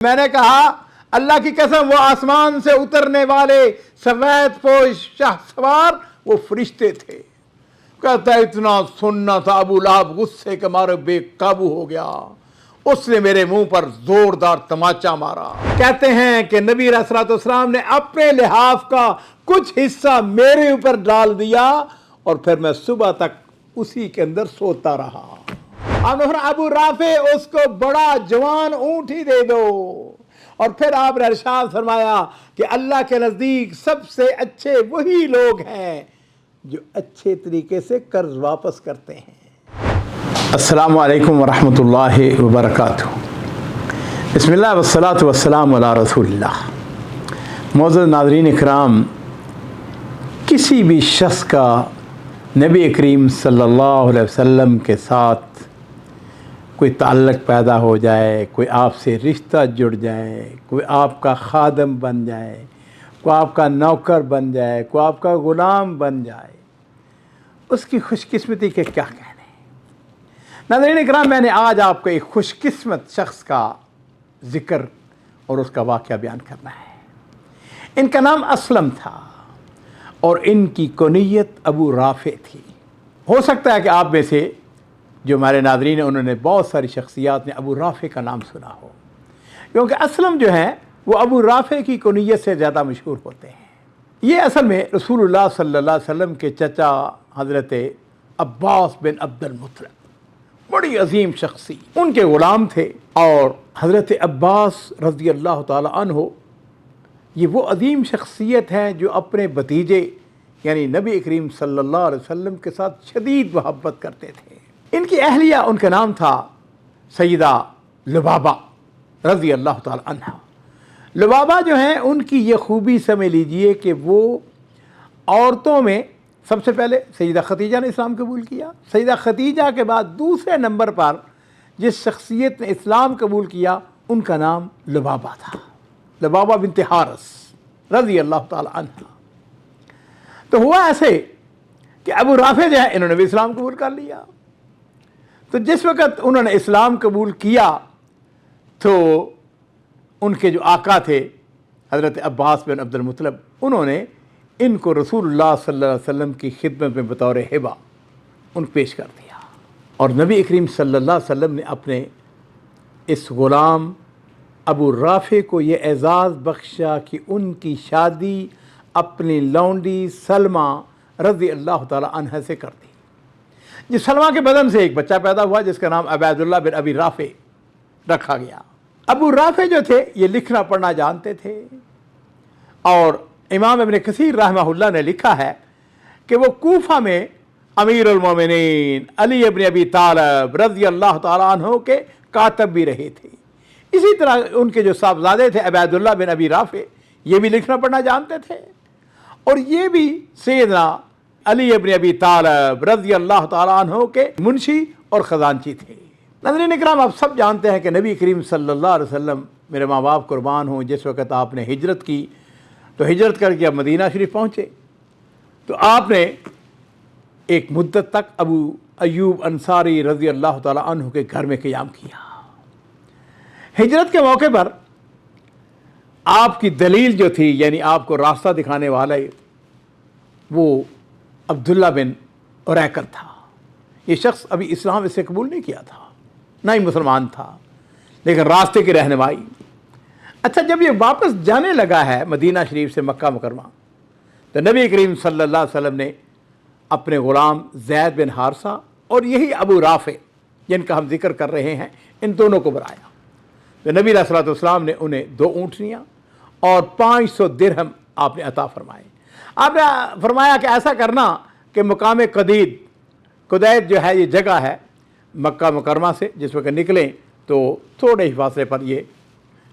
میں نے کہا اللہ کی قسم وہ آسمان سے اترنے والے سفید پوش شاہ سوار وہ فرشتے تھے۔ کہتا ہے اتنا سننا تھا، ابو لہب غصے کے مارے بے قابو ہو گیا، اس نے میرے منہ پر زوردار تماچا مارا۔ کہتے ہیں کہ نبی علیہ الصلوۃ والسلام نے اپنے لحاف کا کچھ حصہ میرے اوپر ڈال دیا اور پھر میں صبح تک اسی کے اندر سوتا رہا۔ ابو رافع اس کو بڑا جوان اونٹ ہی دے دو۔ اور پھر آپ نے ارشاد فرمایا کہ اللہ کے نزدیک سب سے اچھے وہی لوگ ہیں جو اچھے طریقے سے قرض واپس کرتے ہیں۔ السلام علیکم ورحمۃ اللہ وبرکاتہ۔ بسم اللہ والصلاۃ والسلام علی رسول اللہ۔ معزز ناظرین اکرام، کسی بھی شخص کا نبی کریم صلی اللہ علیہ وسلم کے ساتھ کوئی تعلق پیدا ہو جائے، کوئی آپ سے رشتہ جڑ جائے، کوئی آپ کا خادم بن جائے، کوئی آپ کا نوکر بن جائے، کوئی آپ کا غلام بن جائے، اس کی خوش قسمتی کے کیا کہنے۔ ناظرین اکرام، میں نے آج آپ کو ایک خوش قسمت شخص کا ذکر اور اس کا واقعہ بیان کرنا ہے۔ ان کا نام اسلم تھا اور ان کی کنیت ابو رافع تھی۔ ہو سکتا ہے کہ آپ میں سے جو ہمارے ناظرین ہیں انہوں نے بہت ساری شخصیات نے ابو رافع کا نام سنا ہو، کیونکہ اسلم جو ہیں وہ ابو رافع کی کنیت سے زیادہ مشہور ہوتے ہیں۔ یہ اصل میں رسول اللہ صلی اللہ علیہ وسلم کے چچا حضرت عباس بن عبد المطلب، بڑی عظیم شخصی، ان کے غلام تھے۔ اور حضرت عباس رضی اللہ تعالی عنہ یہ وہ عظیم شخصیت ہیں جو اپنے بھتیجے یعنی نبی کریم صلی اللہ علیہ وسلم کے ساتھ شدید محبت کرتے تھے۔ ان کی اہلیہ، ان کا نام تھا سیدہ لبابہ رضی اللہ تعالی عنہ۔ لبابہ جو ہیں ان کی یہ خوبی سمجھ لیجئے کہ وہ عورتوں میں سب سے پہلے سیدہ خدیجہ نے اسلام قبول کیا، سیدہ خدیجہ کے بعد دوسرے نمبر پر جس شخصیت نے اسلام قبول کیا ان کا نام لبابہ تھا، لبابہ بنت حارث رضی اللہ تعالی عنہ۔ تو ہوا ایسے کہ ابو رافع جو ہے انہوں نے بھی اسلام قبول کر لیا۔ تو جس وقت انہوں نے اسلام قبول کیا تو ان کے جو آقا تھے حضرت عباس بن عبد المطلب، انہوں نے ان کو رسول اللہ صلی اللہ علیہ وسلم کی خدمت میں بطور ہبہ ان پیش کر دیا۔ اور نبی کریم صلی اللہ علیہ وسلم نے اپنے اس غلام ابو رافع کو یہ اعزاز بخشا کہ ان کی شادی اپنی لونڈی سلمہ رضی اللہ تعالی عنہ سے کر دی۔ جس سلمہ کے بدن سے ایک بچہ پیدا ہوا جس کا نام عبید اللہ بن ابی رافع رکھا گیا۔ ابو رافع جو تھے یہ لکھنا پڑھنا جانتے تھے، اور امام ابن کثیر رحمہ اللہ نے لکھا ہے کہ وہ کوفہ میں امیر المومنین علی ابن ابی طالب رضی اللہ تعالیٰ عنہ کے کاتب بھی رہے تھے۔ اسی طرح ان کے جو صاحبزادے تھے عبید اللہ بن ابی رافع، یہ بھی لکھنا پڑھنا جانتے تھے، اور یہ بھی سیدنا علی ابن ابی طالب رضی اللہ تعالیٰ عنہ کے منشی اور خزانچی تھے۔ ناظرین اکرام، آپ سب جانتے ہیں کہ نبی کریم صلی اللہ علیہ وسلم، میرے ماں باپ قربان ہوں، جس وقت آپ نے ہجرت کی تو ہجرت کر کے اب مدینہ شریف پہنچے تو آپ نے ایک مدت تک ابو ایوب انصاری رضی اللہ تعالیٰ عنہ کے گھر میں قیام کیا۔ ہجرت کے موقع پر آپ کی دلیل جو تھی، یعنی آپ کو راستہ دکھانے والا، وہ عبداللہ بن اریکر تھا۔ یہ شخص ابھی اسلام اس سے قبول نہیں کیا تھا، نہ ہی مسلمان تھا، لیکن راستے کی رہنمائی۔ اچھا، جب یہ واپس جانے لگا ہے مدینہ شریف سے مکہ مکرمہ، تو نبی کریم صلی اللہ علیہ وسلم نے اپنے غلام زید بن حارثہ اور یہی ابو رافع جن کا ہم ذکر کر رہے ہیں، ان دونوں کو بلایا۔ تو نبی علیہ الصلوۃ والسلام نے انہیں 2 اونٹنیاں اور 500 درہم آپ نے عطا فرمائے۔ آپ نے فرمایا کہ ایسا کرنا کہ مقام قدید جو ہے یہ جگہ ہے مکہ مکرمہ سے، جس وقت نکلیں تو تھوڑے ہی فاصلے پر یہ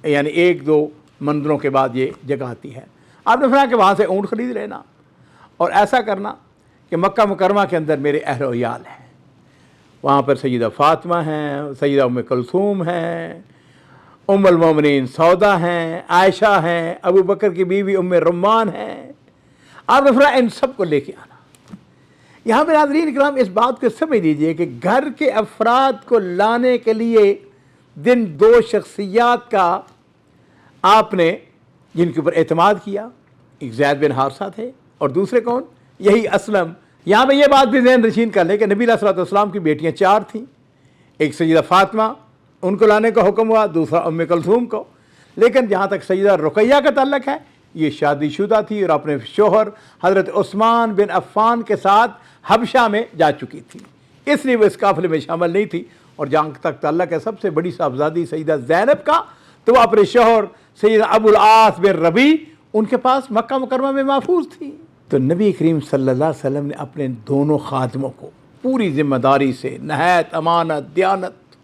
یعنی 1-2 منزلوں کے بعد یہ جگہ آتی ہے۔ آپ نے فرمایا کہ وہاں سے اونٹ خرید لینا، اور ایسا کرنا کہ مکہ مکرمہ کے اندر میرے اہل و عیال ہیں، وہاں پر سیدہ فاطمہ ہیں، سیدہ ام کلثوم ہیں، ام المومنین سودا ہیں، عائشہ ہیں، ابو بکر کی بیوی ام رمان ہیں۔ آپ نے فرمایا ان سب کو لے کے آنا۔ یہاں پہ ناظرین اکرام اس بات کو سمجھ لیجئے کہ گھر کے افراد کو لانے کے لیے 2 شخصیات کا آپ نے جن کے اوپر اعتماد کیا، ایک زید بن حارثہ تھے، اور دوسرے کون؟ یہی اسلم۔ یہاں پہ یہ بات بھی ذہن نشین کر لیں کہ نبی علیہ الصلوۃ والسلام کی بیٹیاں 4 تھیں، ایک سیدہ فاطمہ، ان کو لانے کا حکم ہوا، دوسرا ام کلثوم کو، لیکن جہاں تک سیدہ رقیہ کا تعلق ہے یہ شادی شدہ تھی اور اپنے شوہر حضرت عثمان بن عفان کے ساتھ حبشہ میں جا چکی تھی، اس لیے وہ اس قافلے میں شامل نہیں تھی۔ اور جہاں تک تعلق ہے سب سے بڑی صاحبزادی سیدہ زینب کا، تو وہ اپنے شوہر سیدنا ابو العاص بن ربیع ان کے پاس مکہ مکرمہ میں محفوظ تھی۔ تو نبی کریم صلی اللہ علیہ وسلم نے اپنے دونوں خادموں کو پوری ذمہ داری سے، نہایت امانت، دیانت،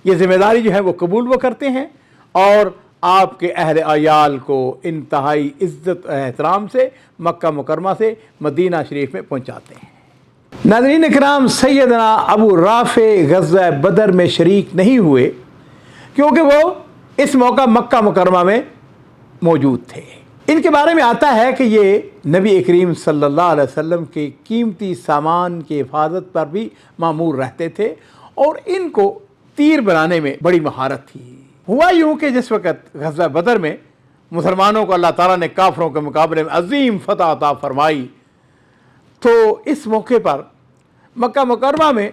یہ ذمہ داری جو ہے وہ قبول وہ کرتے ہیں، اور آپ کے اہل عیال کو انتہائی عزت و احترام سے مکہ مکرمہ سے مدینہ شریف میں پہنچاتے ہیں۔ ناظرین اکرام، سیدنا ابو رافع غزوہ بدر میں شریک نہیں ہوئے کیونکہ وہ اس موقع مکہ مکرمہ میں موجود تھے۔ ان کے بارے میں آتا ہے کہ یہ نبی کریم صلی اللہ علیہ وسلم کے قیمتی سامان کی حفاظت پر بھی مامور رہتے تھے، اور ان کو تیر بنانے میں بڑی مہارت تھی۔ ہوا یوں کہ جس وقت غزوہ بدر میں مسلمانوں کو اللہ تعالیٰ نے کافروں کے مقابلے میں عظیم فتح عطا فرمائی، تو اس موقع پر مکہ مکرمہ میں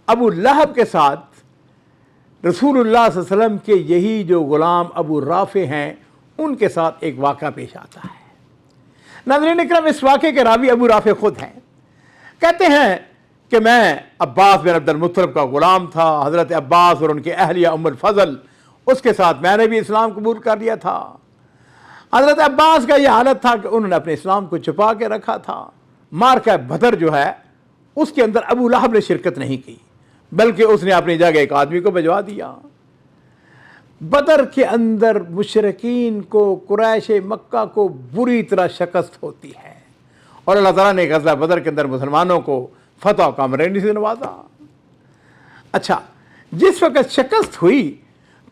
ابو لہب کے ساتھ رسول اللہ صلی اللہ علیہ وسلم کے یہی جو غلام ابو رافع ہیں ان کے ساتھ ایک واقعہ پیش آتا ہے۔ ناظرین اکرام، اس واقعے کے راوی ابو رافع خود ہیں۔ کہتے ہیں کہ میں عباس بن عبد المطلب کا غلام تھا، حضرت عباس اور ان کے اہلیہ ام الفضل، اس کے ساتھ میں نے بھی اسلام قبول کر لیا تھا۔ حضرت عباس کا یہ حالت تھا کہ انہوں نے اپنے اسلام کو چھپا کے رکھا تھا۔ معرکہ بدر جو ہے اس کے اندر ابو لہب نے شرکت نہیں کی، بلکہ اس نے اپنی جگہ ایک آدمی کو بھجوا دیا۔ بدر کے اندر مشرکین کو، قریش مکہ کو بری طرح شکست ہوتی ہے، اور اللہ تعالیٰ نے غزوہ بدر کے اندر مسلمانوں کو فتح و کامرانی سے نوازا۔ اچھا، جس وقت شکست ہوئی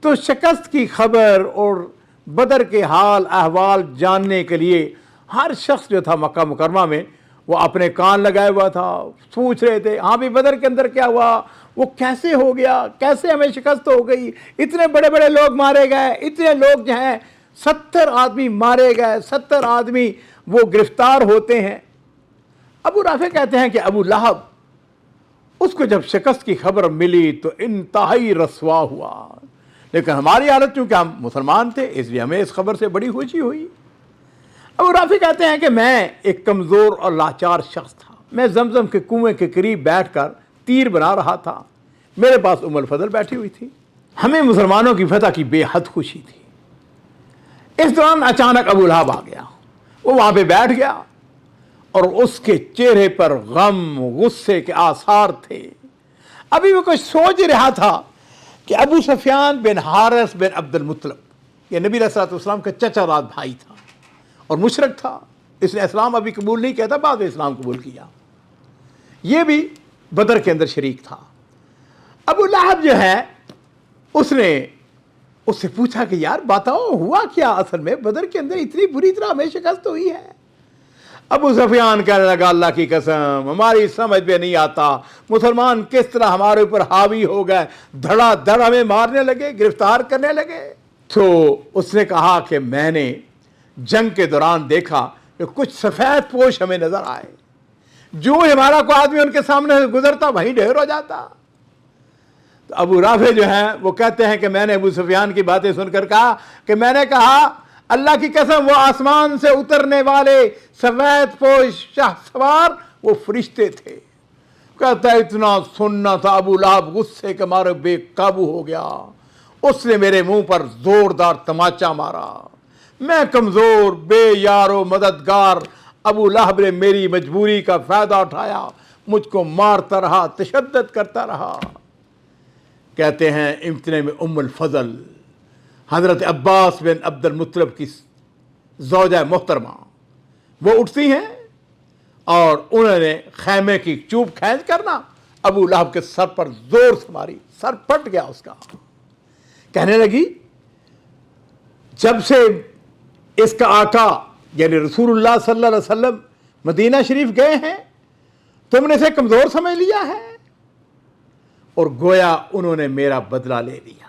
تو شکست کی خبر اور بدر کے حال احوال جاننے کے لیے ہر شخص جو تھا مکہ مکرمہ میں وہ اپنے کان لگائے ہوا تھا، پوچھ رہے تھے ہاں بھی بدر کے اندر کیا ہوا، وہ کیسے ہو گیا، کیسے ہمیں شکست ہو گئی، اتنے بڑے بڑے لوگ مارے گئے، اتنے لوگ جو ہیں 70 آدمی مارے گئے، 70 آدمی وہ گرفتار ہوتے ہیں۔ ابو رافع کہتے ہیں کہ ابو لہب اس کو جب شکست کی خبر ملی تو انتہائی رسوا ہوا، لیکن ہماری حالت چونکہ ہم مسلمان تھے اس لیے ہمیں اس خبر سے بڑی خوشی ہوئی۔ ابو رافع کہتے ہیں کہ میں ایک کمزور اور لاچار شخص تھا، میں زمزم کے کنویں کے قریب بیٹھ کر تیر بنا رہا تھا، میرے پاس ام الفضل بیٹھی ہوئی تھی، ہمیں مسلمانوں کی فتح کی بے حد خوشی تھی۔ اس دوران اچانک ابو لہب آ گیا، وہ وہاں پہ بیٹھ گیا اور اس کے چہرے پر غم غصے کے آثار تھے۔ ابھی وہ کچھ سوچ رہا تھا کہ ابو سفیان بن حارث بن عبد المطلب، یہ نبی علیہ الصلوۃ والسلام کا چچا زاد بھائی تھا اور مشرک تھا، اس نے اسلام ابھی قبول نہیں کیا تھا، بعد میں اسلام قبول کیا، یہ بھی بدر کے اندر شریک تھا۔ ابو لہب جو ہے اس نے اس سے پوچھا کہ یار بتاؤ ہوا کیا، اصل میں بدر کے اندر اتنی بری طرح ہمیں شکست ہوئی ہے۔ ابو سفیان کہنے لگا اللہ کی قسم ہماری سمجھ میں نہیں آتا، مسلمان کس طرح ہمارے اوپر حاوی ہو گئے، دھڑا دھڑ ہمیں مارنے لگے، گرفتار کرنے لگے۔ تو اس نے کہا کہ میں نے جنگ کے دوران دیکھا کہ کچھ سفید پوش ہمیں نظر آئے، جو ہمارا کوئی آدمی ان کے سامنے سے گزرتا وہیں ڈھیر ہو جاتا۔ تو ابو رافع جو ہیں وہ کہتے ہیں کہ میں نے ابو سفیان کی باتیں سن کر کہا کہ میں نے کہا اللہ کی قسم وہ آسمان سے اترنے والے سفید پوش شاہ سوار وہ فرشتے تھے۔ کہتا ہے اتنا سننا تھا ابو لہب غصے کے مارے بے قابو ہو گیا، اس نے میرے منہ پر زوردار تماچا مارا، میں کمزور بے یار و مددگار، ابو لہب نے میری مجبوری کا فائدہ اٹھایا، مجھ کو مارتا رہا، تشدد کرتا رہا۔ کہتے ہیں اتنے میں ام الفضل حضرت عباس بن عبد المطلب کی زوجہ محترمہ وہ اٹھتی ہیں اور انہوں نے خیمے کی چوب کھینچ کرنا ابو لہب کے سر پر زور سے ماری، سر پھٹ گیا اس کا۔ کہنے لگی جب سے اس کا آقا یعنی رسول اللہ صلی اللہ علیہ وسلم مدینہ شریف گئے ہیں تم نے اسے کمزور سمجھ لیا ہے، اور گویا انہوں نے میرا بدلہ لے لیا۔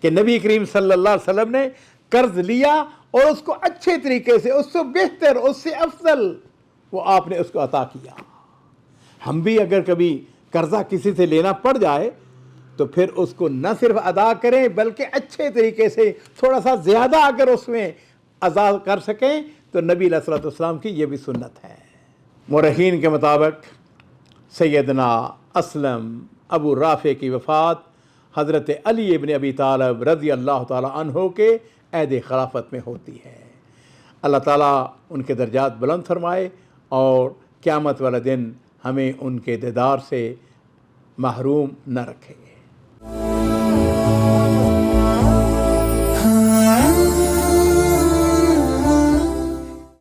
کہ نبی کریم صلی اللہ علیہ وسلم نے قرض لیا اور اس کو اچھے طریقے سے، اس سے بہتر، اس سے افضل وہ آپ نے اس کو عطا کیا۔ ہم بھی اگر کبھی قرضہ کسی سے لینا پڑ جائے تو پھر اس کو نہ صرف ادا کریں بلکہ اچھے طریقے سے تھوڑا سا زیادہ اگر اس میں ادا کر سکیں تو نبی علیہ الصلوۃ والسلام کی یہ بھی سنت ہے۔ مورخین کے مطابق سیدنا اسلم ابو رافع کی وفات حضرت علی ابن ابی طالب رضی اللہ تعالی عنہ کے عہد خلافت میں ہوتی ہے۔ اللہ تعالیٰ ان کے درجات بلند فرمائے اور قیامت والا دن ہمیں ان کے دیدار سے محروم نہ رکھے۔